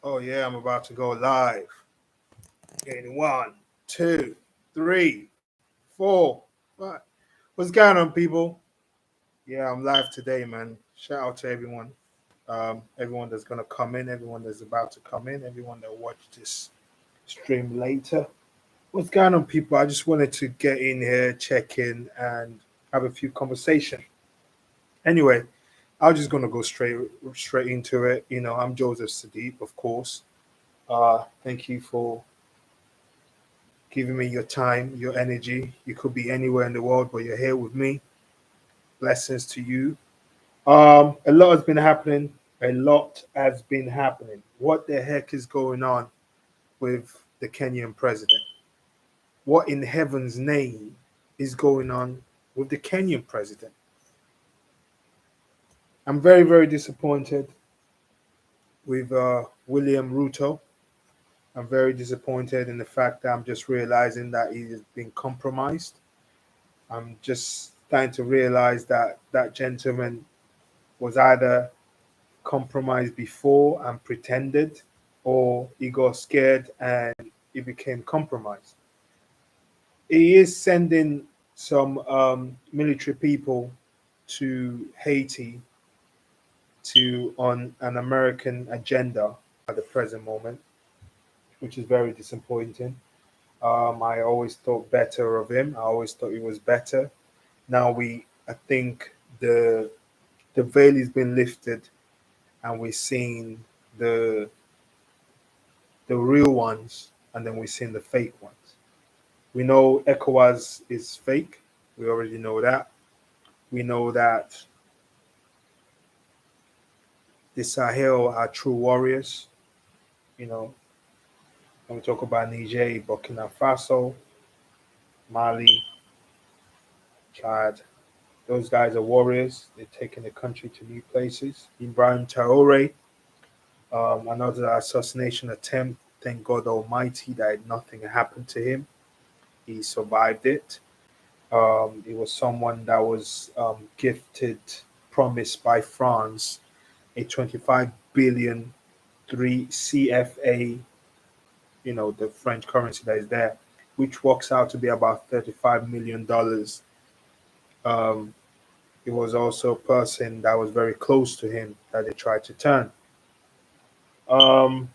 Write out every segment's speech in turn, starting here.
Oh yeah, I'm about to go live. Getting one, two, three, four, five. What's going on, people? Yeah, I'm live today, man. Shout out to everyone. Everyone that's gonna come in, everyone that's about to come in, everyone that watched this stream later. What's going on, people? I just wanted to get in here, check in, and have a few conversation. Anyway, I'm just gonna go straight into it. I'm Joseph Sadiq, of course. Thank you for giving me your time, your energy. You could be anywhere in the world, but you're here with me. Blessings to you. A lot has been happening. A lot has been happening. What the heck is going on with the Kenyan president? What in heaven's name is going on with the Kenyan president? I'm very, very disappointed with William Ruto. I'm very disappointed in the fact that I'm just realizing that he has been compromised. I'm just starting to realize that that gentleman was either compromised before and pretended, or he got scared and he became compromised. He is sending some military people to Haiti to on an American agenda at the present moment, which is very disappointing. I always thought better of him. I always thought he was better. Now I think the the veil has been lifted, and we're seeing the the real ones, and then we're seeing the fake ones. We know ECOWAS is fake. We already know that. We know that the Sahel are true warriors. You know, when we talk about Niger, Burkina Faso, Mali, Chad, those guys are warriors. They're taking the country to new places. Ibrahim Traore, another assassination attempt. Thank God Almighty that nothing happened to him. He survived it. It was someone that was gifted, promised by France, a 25 billion 3 CFA, the French currency that is there, which works out to be about $35 million. Um, it was also a person that was very close to him that they tried to turn. Um,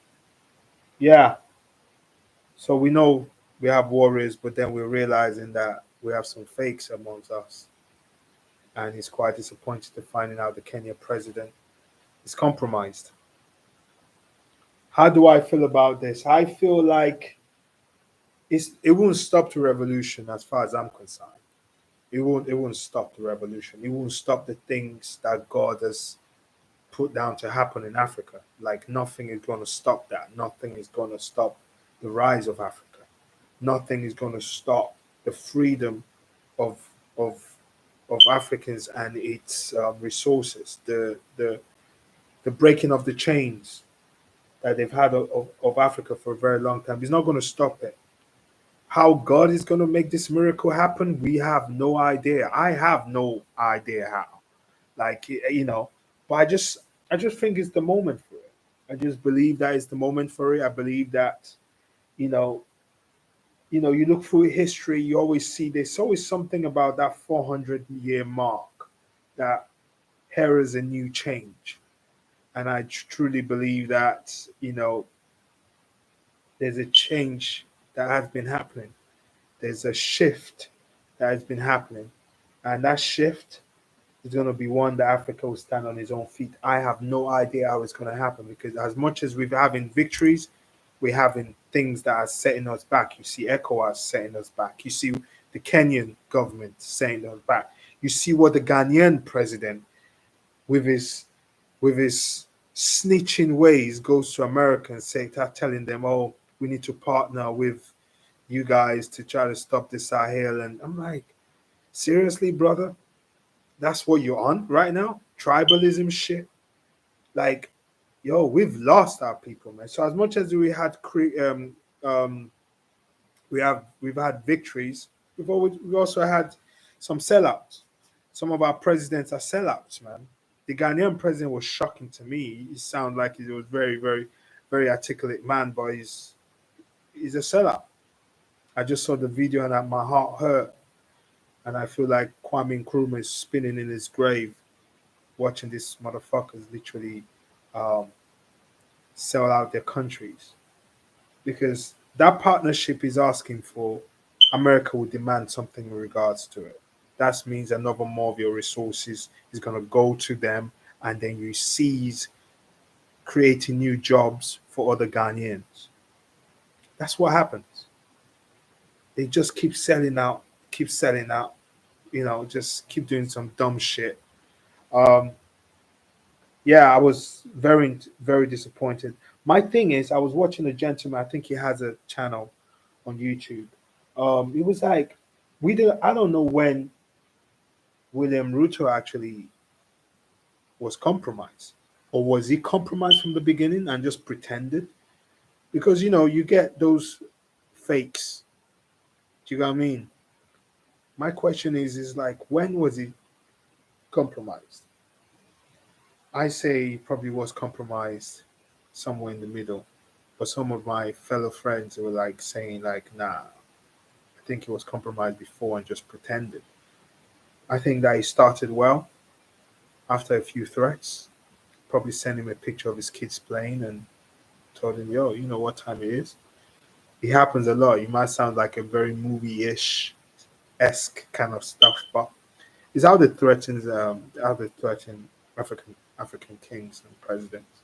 yeah, so we know we have warriors, but then we're realizing that we have some fakes amongst us. And he's quite disappointed to finding out the Kenya president is compromised. How do I feel about this? I feel like it won't stop the revolution as far as I'm concerned. It won't stop the revolution. It won't stop the things that God has put down to happen in Africa. Like nothing is going to stop that. Nothing is going to stop the rise of Africa. Nothing is going to stop the freedom of of of Africans and its resources. The breaking of the chains that they've had of Africa for a very long time. It's not going to stop it. How God is going to make this miracle happen, we have no idea. I have no idea how. But I just think it's the moment for it. I just believe that it's the moment for it. I believe that you know, you look through history, you always see there's always something about that 400-year mark that heralds a new change. And I truly believe that there's a change that has been happening. There's a shift that has been happening, and that shift is going to be one that Africa will stand on its own feet. I have no idea how it's going to happen, because as much as we're having victories, we're having things that are setting us back. You see ECOWAS setting us back. You see the Kenyan government setting us back. You see what the Ghanaian president, with his snitching ways, goes to America and telling them, "Oh, we need to partner with you guys to try to stop the Sahel." And I'm like, seriously, brother? That's what you're on right now? Tribalism shit? Like, yo, we've lost our people, man. So as much as um, we've had victories, we've also had some sellouts. Some of our presidents are sellouts, man. The Ghanaian president was shocking to me. He sounded like he was very, very, very articulate man, but he's a sellout. I just saw the video and my heart hurt, and I feel like Kwame Nkrumah is spinning in his grave watching these motherfuckers literally um, sell out their countries because that partnership is asking for America will demand something in regards to it. That means another more of your resources is going to go to them, and then you seize creating new jobs for other Ghanaians. That's what happens. They just keep selling out, just keep doing some dumb shit. Um, yeah, I was very disappointed. My thing is, I was watching a gentleman. I think he has a channel on YouTube. It was like we did. I don't know when William Ruto actually was compromised, or was he compromised from the beginning and just pretended? Because you get those fakes. Do you know what I mean? My question is like when was he compromised? I say he probably was compromised somewhere in the middle. But some of my fellow friends were like saying like, nah, I think he was compromised before and just pretended. I think that he started well after a few threats. Probably sent him a picture of his kids playing and told him, yo, you know what time it is? It happens a lot. You might sound like a very movie-ish esque kind of stuff, but it's how they threaten African kings and presidents.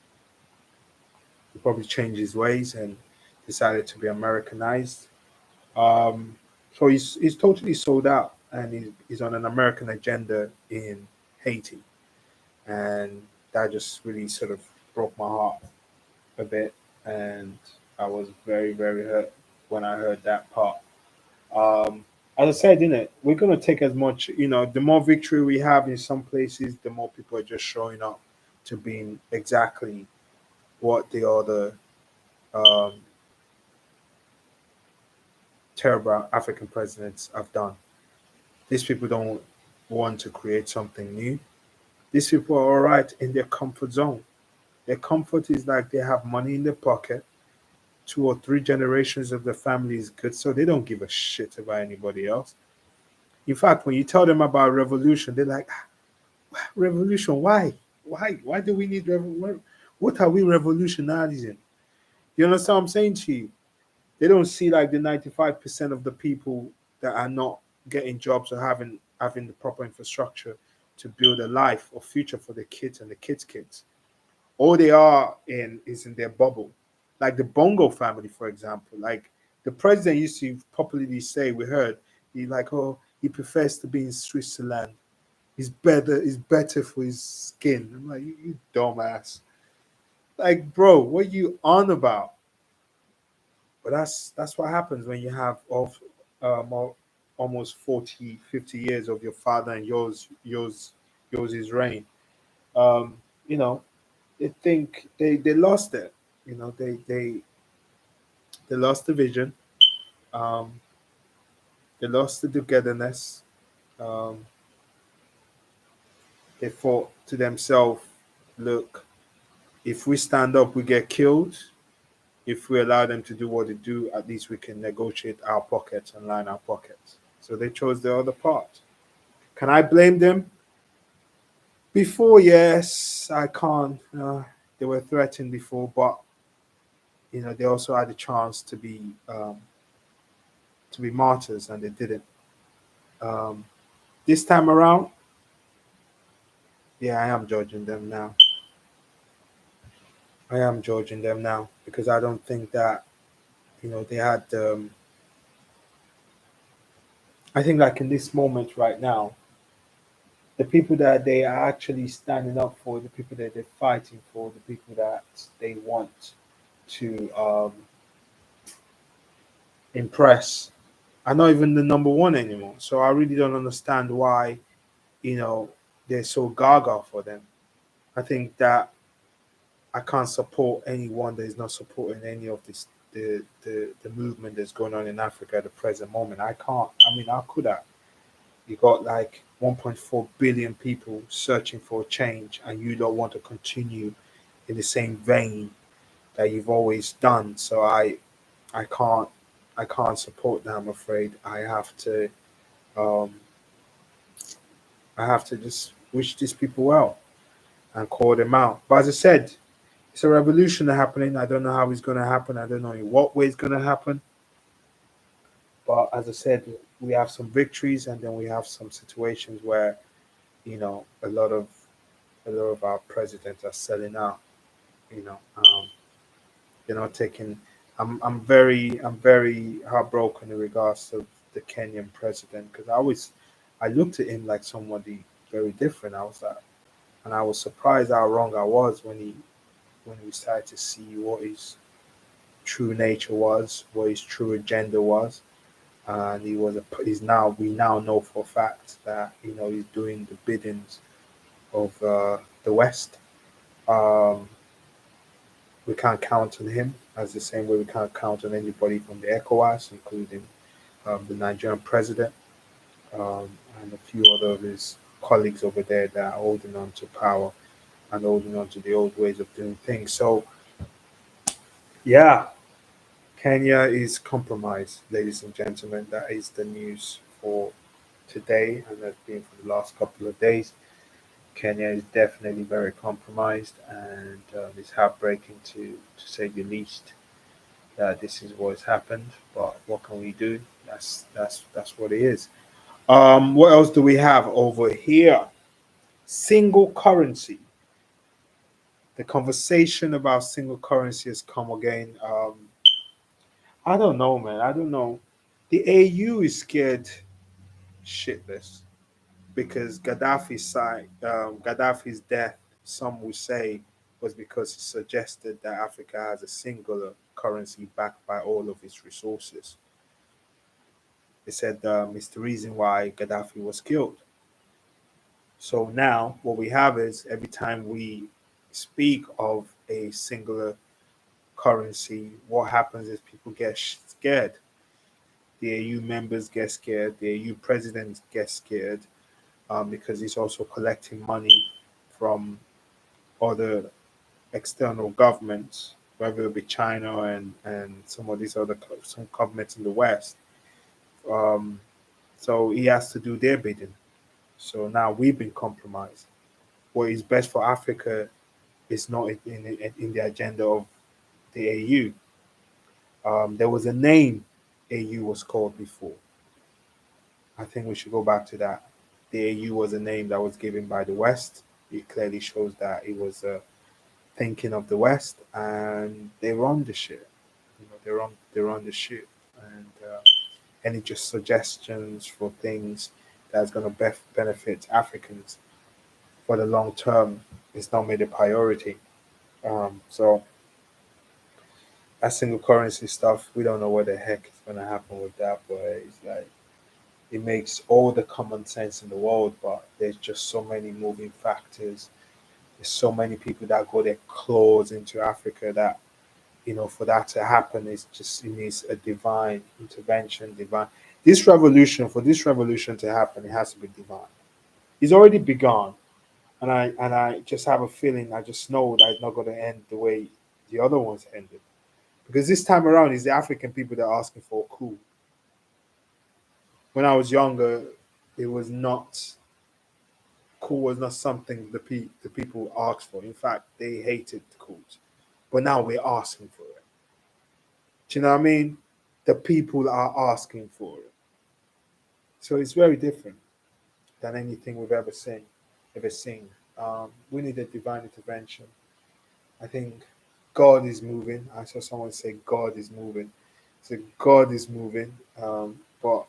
He probably changed his ways and decided to be Americanized. Um, so he's totally sold out, and he's on an American agenda in Haiti, and that just really sort of broke my heart a bit, and I was very hurt when I heard that part. Um, as I said, we're gonna take as much. The more victory we have in some places, the more people are just showing up to being exactly what the other um, terrible African presidents have done. These people don't want to create something new. These people are all right in their comfort zone. Their comfort is like they have money in their pocket. Two or three generations of the family is good, so they don't give a shit about anybody else. In fact, when you tell them about revolution, they're like, "Ah, revolution? Why? Why? Why do we need revolution? What are we revolutionizing?" You understand what I'm saying to you? They don't see like the 95% of the people that are not getting jobs or having the proper infrastructure to build a life or future for their kids and the kids. All they are in is in their bubble. Like the Bongo family, for example. Like the president used to popularly say, we heard, he like, oh, he prefers to be in Switzerland. He's better for his skin. I'm like, you dumbass. Like, bro, what you on about? But that's what happens when you have almost 40, 50 years of your father and yours is reign. Um, you know, they think they lost it. They lost the vision. Um, they lost the togetherness. Um, they thought to themselves, look, if we stand up, we get killed. If we allow them to do what they do, at least we can negotiate our pockets and line our pockets. So they chose the other part. Can I blame them? Before, yes, I can't. They were threatened before, but they also had a chance to be martyrs, and they didn't. Um, this time around, yeah, I am judging them now. I am judging them now because I don't think that they had. I think like in this moment right now, the people that they are actually standing up for, the people that they're fighting for, the people that they want to impress are not even the number one anymore. So I really don't understand why you know they're so gaga for them. I think that I can't support anyone that is not supporting any of this the movement that's going on in Africa at the present moment. I can't. I mean, how could I? You got like 1.4 billion people searching for change, and you don't want to continue in the same vein. that you've always done. So I can't I can't support that. I'm afraid um, I have to just wish these people well and call them out. But as I said, it's a revolution happening. I don't know how it's going to happen. I don't know in what way it's going to happen. But as I said, we have some victories, and then we have some situations where a lot of our presidents are selling out. You know, they're not taking. I'm very heartbroken in regards to the Kenyan president because I looked at him like somebody very different. I was like, and I was surprised how wrong I was when we started to see what his true nature was, what his true agenda was, and he's now we now know for a fact that he's doing the biddings of the West. Um, we can't count on him as the same way we can't count on anybody from the ECOWAS, including the Nigerian president um, and a few other of his colleagues over there that are holding on to power and holding on to the old ways of doing things. So, yeah, Kenya is compromised, ladies and gentlemen. That is the news for today, and that's been for the last couple of days. Kenya is definitely very compromised, and it's heartbreaking to say the least that this is what's happened. But what can we do? That's what it is. What else do we have over here? Single currency. The conversation about single currency has come again. I don't know, man. I don't know. The AU is scared shitless because Gaddafi's death, some would say, was because he suggested that Africa has a singular currency backed by all of its resources. They said it's the reason why Gaddafi was killed. So now what we have is every time we speak of a singular currency, what happens is people get scared. The AU members get scared. The AU president gets scared because he's also collecting money from other external governments, whether it be China and some of these other some governments in the West. Um, so he has to do their bidding. So now we've been compromised. What is best for Africa is not in the agenda of the AU. There was a name AU was called before. I think we should go back to that. The AU was a name that was given by the West. It clearly shows that it was thinking of the West, and they run the shit. They run the shit, and any just suggestions for things that's going to benefit Africans for the long term is not made a priority. So that single currency stuff, we don't know what the heck is going to happen with that, but it's like it makes all the common sense in the world, but there's just so many moving factors. There's so many people that go their claws into Africa that for that to happen, it needs a divine intervention, divine. For this revolution to happen, it has to be divine. It's already begun, and I just have a feeling. I just know that it's not going to end the way the other ones ended, because this time around, it's the African people that are asking for a coup. When I was younger, it was not coup was not something the people asked for. In fact, they hated coups, but now we're asking for it. Do you know what I mean? The people are asking for it. So it's very different than anything we've ever seen. We need a divine intervention. I think God is moving. I saw someone say God is moving. So God is moving, but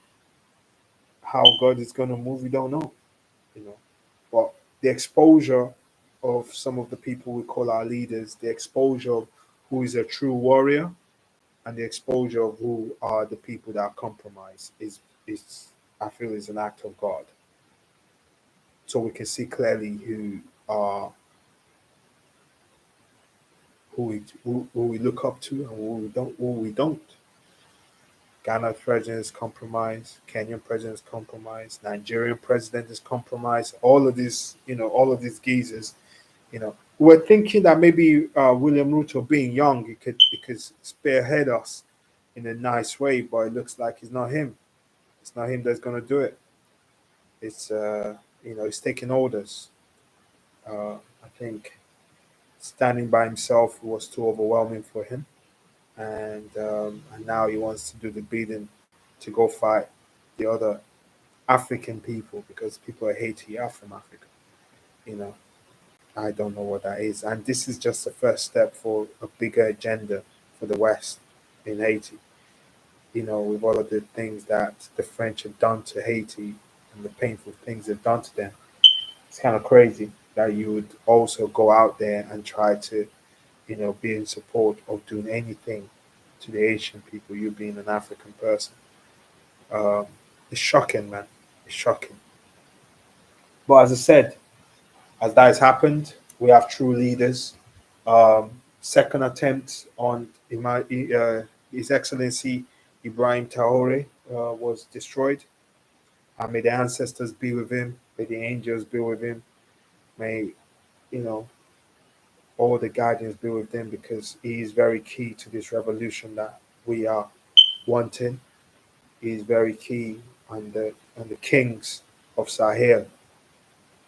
how God is going to move, we don't know. You know, but the exposure of some of the people we call our leaders, the exposure of who is a true warrior, and the exposure of who are the people that are compromised is I feel is an act of God. So we can see clearly are who we look up to and who we don't. Ghana president is compromised, Kenyan president is compromised, Nigerian president is compromised. All of these geezers, we're thinking that maybe William Ruto, being young, he could spearhead us in a nice way, but it looks like it's not him. It's not him that's going to do it. It's he's taking orders. I think standing by himself was too overwhelming for him, and now he wants to do the bidding to go fight the other African people because people at Haiti are from Africa. You know, I don't know what that is, and this is just the first step for a bigger agenda for the West in Haiti. With all of the things that the French have done to Haiti and the painful things they've done to them, it's kind of crazy that you would also go out there and try to, be in support of doing anything to the Asian people, you being an African person. Um, it's shocking, man. It's shocking. But as I said, as that has happened, we have true leaders. Second attempt on His Excellency Ibrahim Traore was destroyed. May the ancestors be with him. May the angels be with him. May, you know, all the guardians be with him because he is very key to this revolution that we are wanting. He is very key, and the kings of Sahel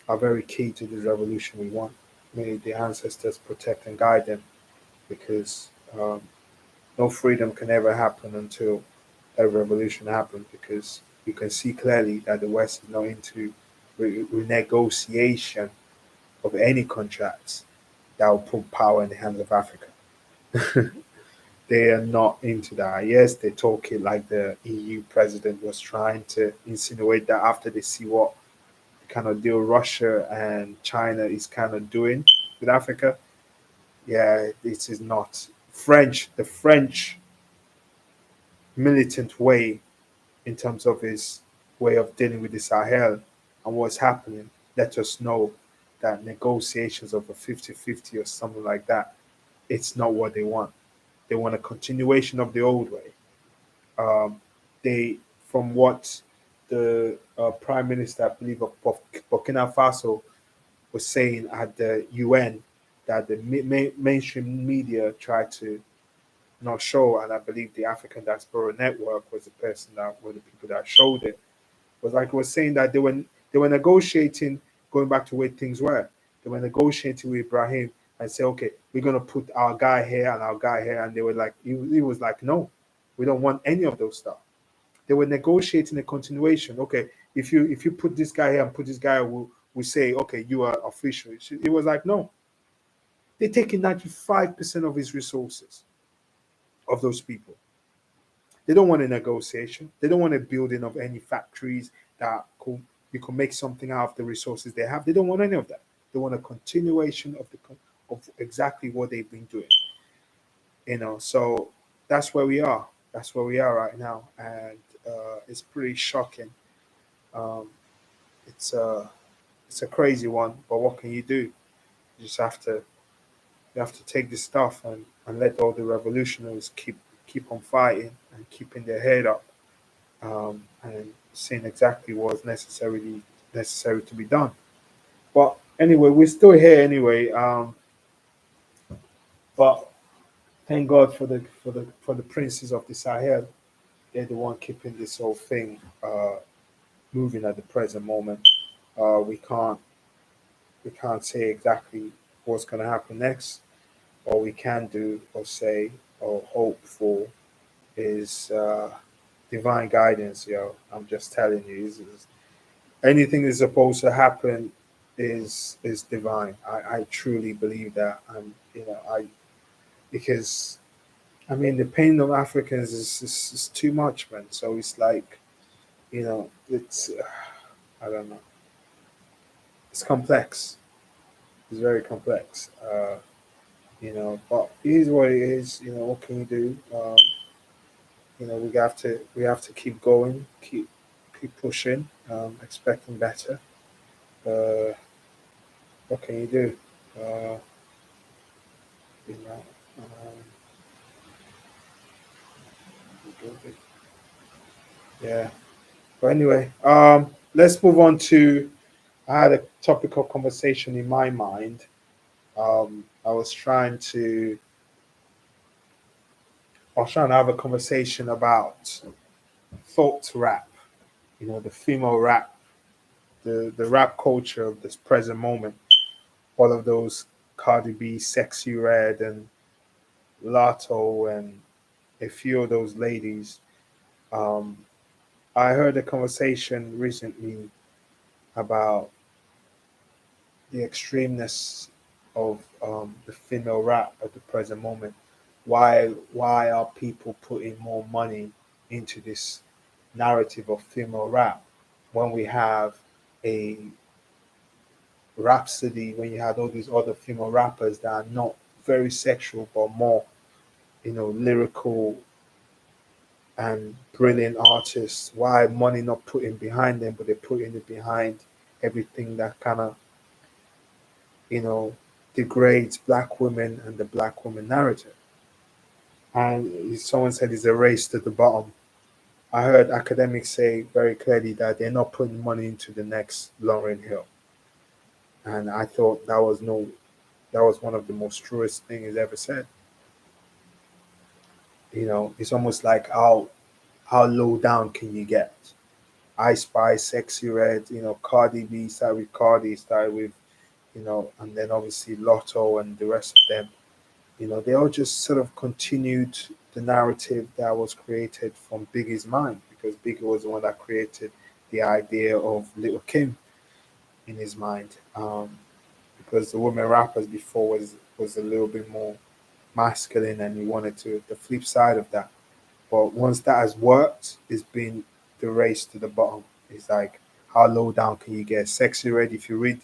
are very key to this revolution we want. May the ancestors protect and guide them because no freedom can ever happen until a revolution happens because you can see clearly that the West is not into renegotiation of any contracts that will put power in the hands of Africa. They are not into that. Yes, they talk it like the EU president was trying to insinuate that after they see what kind of deal Russia and China is kind of doing with Africa. Yeah, this is not the French militant way in terms of his way of dealing with the Sahel and what's happening. Let us know that negotiations of a 50-50 or something like that, it's not what they want. They want a continuation of the old way. Um, they, from what the Prime Minister, I believe, of Burkina Faso was saying at the UN, that the mainstream media tried to not show, and I believe the African Diaspora Network was the person that were the people that showed it, was like it was saying that they were negotiating, going back to where things were. They were negotiating with Ibrahim and say, okay, we're gonna put our guy here and our guy here, and they were like, he was like, no, we don't want any of those stuff. They were negotiating a continuation. Okay, if you put this guy here and put this guy, we say, okay, you are official. It was like, no, they're taking 95% of his resources of those people. They don't want a negotiation. They don't want a building of any factories that you can make something out of the resources they have. They don't want any of that. They want a continuation of exactly what they've been doing. So that's where we are. That's where we are right now, and it's pretty shocking. Um, it's a crazy one, but what can you do? You just have to take this stuff and let all the revolutionaries keep on fighting and keeping their head up, and seeing exactly what's necessary to be done. But anyway, we're still here anyway. But thank God for the princes of the Sahel. They're the one keeping this whole thing moving at the present moment. We can't say exactly what's going to happen next. All we can do or say or hope for is divine guidance, yo. I'm just telling you, anything that's supposed to happen is divine. I truly believe that, and I because I mean the pain of Africans is too much, man. So it's like it's I don't know. It's complex. It's very complex. But it is what it is. What can you do? We have to keep going, keep pushing, expecting better. Uh, what can you do? Uh, you know, um, yeah. But anyway, let's move on to. I had a topic of conversation in my mind I was trying to have a conversation about thought rap, the female rap, the rap culture of this present moment. All of those Cardi B, Sexy Red, and Lotto, and a few of those ladies. Um, I heard a conversation recently about the extremeness of the female rap at the present moment. Why are people putting more money into this narrative of female rap when we have a Rhapsody, when you had all these other female rappers that are not very sexual but more, lyrical and brilliant artists? Why money not putting behind them, but they're putting it behind everything that kind of, you know, degrades black women and the black woman narrative? And someone said it's a race to the bottom. I heard academics say very clearly that they're not putting money into the next Lauryn Hill. And I thought that was one of the most truest things he's ever said. It's almost like how low down can you get? I Spy, Sexy Red, Cardi B started with Cardi, started with, and then obviously Lotto and the rest of them. They all just sort of continued the narrative that was created from Biggie's mind, because Biggie was the one that created the idea of Little Kim in his mind. Because the women rappers before was a little bit more masculine, and he wanted to the flip side of that. But once that has worked, it's been the race to the bottom. It's like, how low down can you get? Sexy Red, if you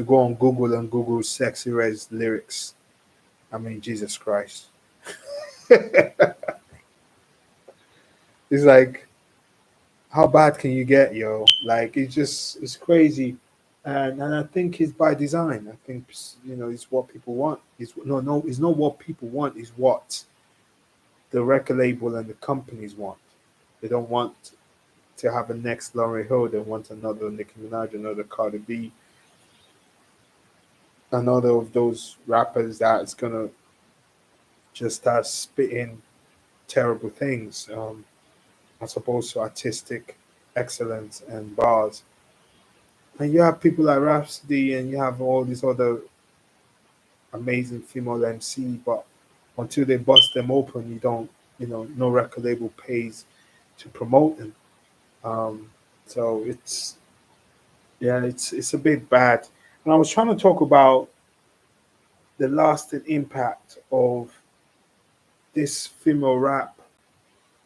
go on Google and Google Sexy Red's lyrics, I mean, Jesus Christ. It's like, how bad can you get, yo? Like, it's crazy. And I think it's by design. I think, it's what people want. It's not what people want, it's what the record label and the companies want. They don't want to have a next Lauren Hill. They want another Nicki Minaj, another Cardi B, another of those rappers that's gonna just start spitting terrible things, as opposed to artistic excellence and bars. And you have people like Rhapsody, and you have all these other amazing female MC, but until they bust them open, you don't, no record label pays to promote them. Um, so it's a bit bad. And I was trying to talk about the lasting impact of this female rap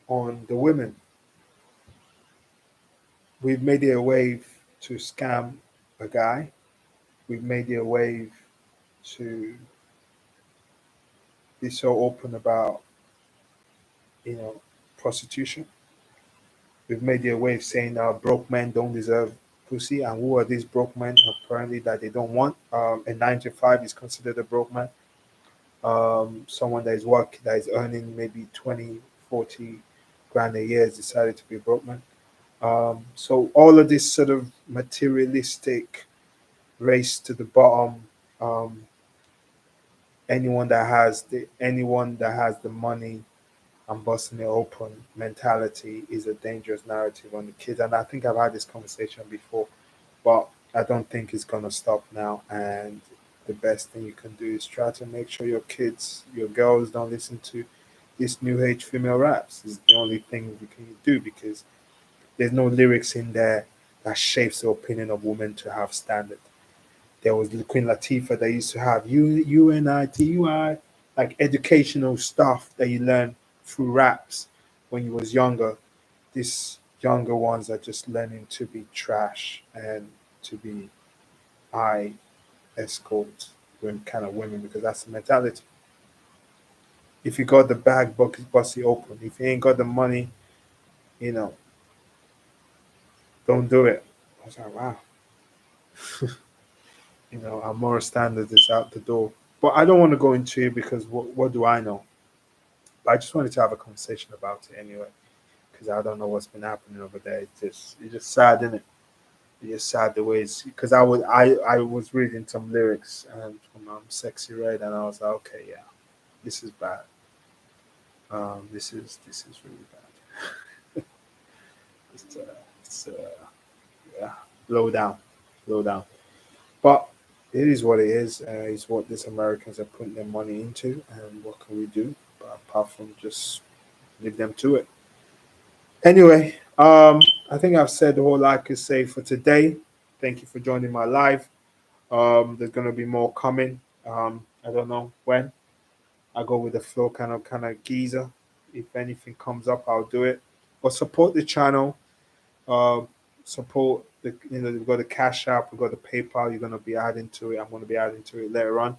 on the women. We've made it a wave to scam a guy. We've made it a wave to be so open about, you know, prostitution. We've made it a wave saying broke men don't deserve pussy. And who are these broke men? Apparently that they don't want. A 9 to 5 is considered a broke man. Someone that is working, that is earning maybe 20, 40 grand a year has decided to be a broke man. So all of this sort of materialistic race to the bottom, um, anyone that has the money and busting it open mentality is a dangerous narrative on the kids. And I think I've had this conversation before, but I don't think it's gonna stop now. And the best thing you can do is try to make sure your kids, your girls, don't listen to this new age female raps. Is the only thing you can do, because there's no lyrics in there that shapes the opinion of women to have standard. There was Queen Latifah that used to have UNITUI, like educational stuff that you learn through raps when you was younger. These younger ones are just learning to be trash and to be high escort kind of women, because that's the mentality. If you got the bag, bust it open. If you ain't got the money, you know, don't do it. I was like, wow, our moral standards is out the door. But I don't want to go into it because what do I know? But I just wanted to have a conversation about it anyway, because I don't know what's been happening over there. It's just sad, isn't it? It's sad the ways because I was reading some lyrics and from Sexy Red, and I was like, okay, yeah, this is bad. This is really bad. It's, yeah, low down, low down. But it is what it is. It's what these Americans are putting their money into, and what can we do? But apart from just leave them to it. Anyway, I think I've said all I could say for today. Thank you for joining my live. There's gonna be more coming. I don't know when. I go with the flow, kind of geezer. If anything comes up, I'll do it. But support the channel. Uh, support the we've got the Cash App, we've got the PayPal. You're gonna be adding to it. I'm gonna be adding to it later on.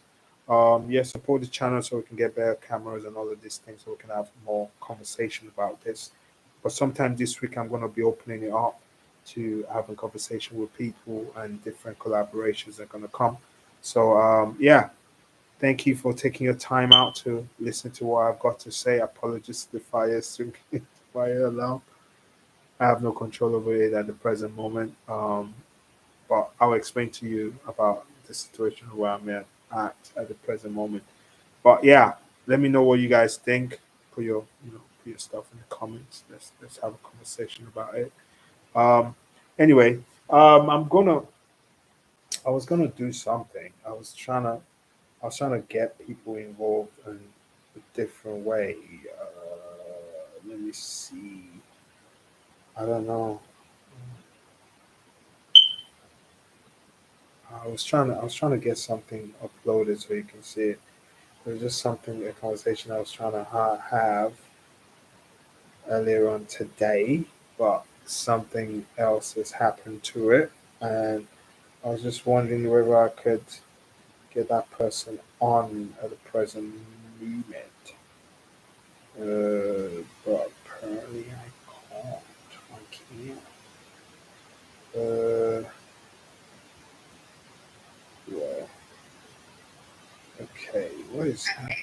Yeah, support the channel so we can get better cameras and all of these things, so we can have more conversation about this. But sometime this week, I'm gonna be opening it up to having conversation with people, and different collaborations are gonna come. So yeah, thank you for taking your time out to listen to what I've got to say. Apologies to the fire alarm. I have no control over it at the present moment. But I'll explain to you about the situation where I'm at the present moment. But yeah, let me know what you guys think. Put your put your stuff in the comments. Let's have a conversation about it. Um, anyway, I'm gonna I was gonna do something. I was trying to get people involved in a different way. Let me see. I don't know. I was trying to get something uploaded so you can see it. There's just something a conversation I was trying to have earlier on today, but something else has happened to it, and I was just wondering whether I could get that person on at the present moment. But apparently I can't. I can't. Yeah. Okay. What is happening?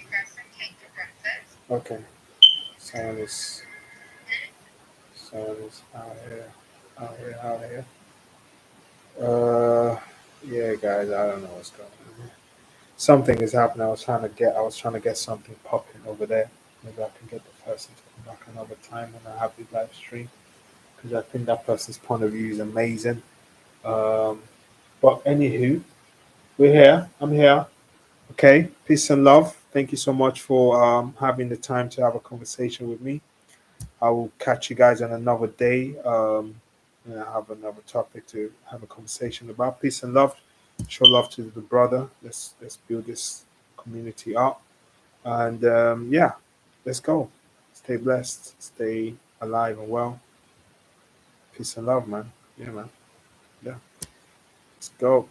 Okay. Someone is someone is out here. Out here. Out here. Yeah, guys. I don't know what's going on here. Something is happening. I was trying to get something popping over there. Maybe I can get the person to come back another time when I have the live stream, because I think that person's point of view is amazing. Um, but anywho, we're here. I'm here. Okay. Peace and love. Thank you so much for having the time to have a conversation with me. I will catch you guys on another day. And I have another topic to have a conversation about. Peace and love. Show love to the brother. Let's build this community up. And yeah, let's go. Stay blessed. Stay alive and well. Peace and love, man. Yeah, man. Yeah. Let's go.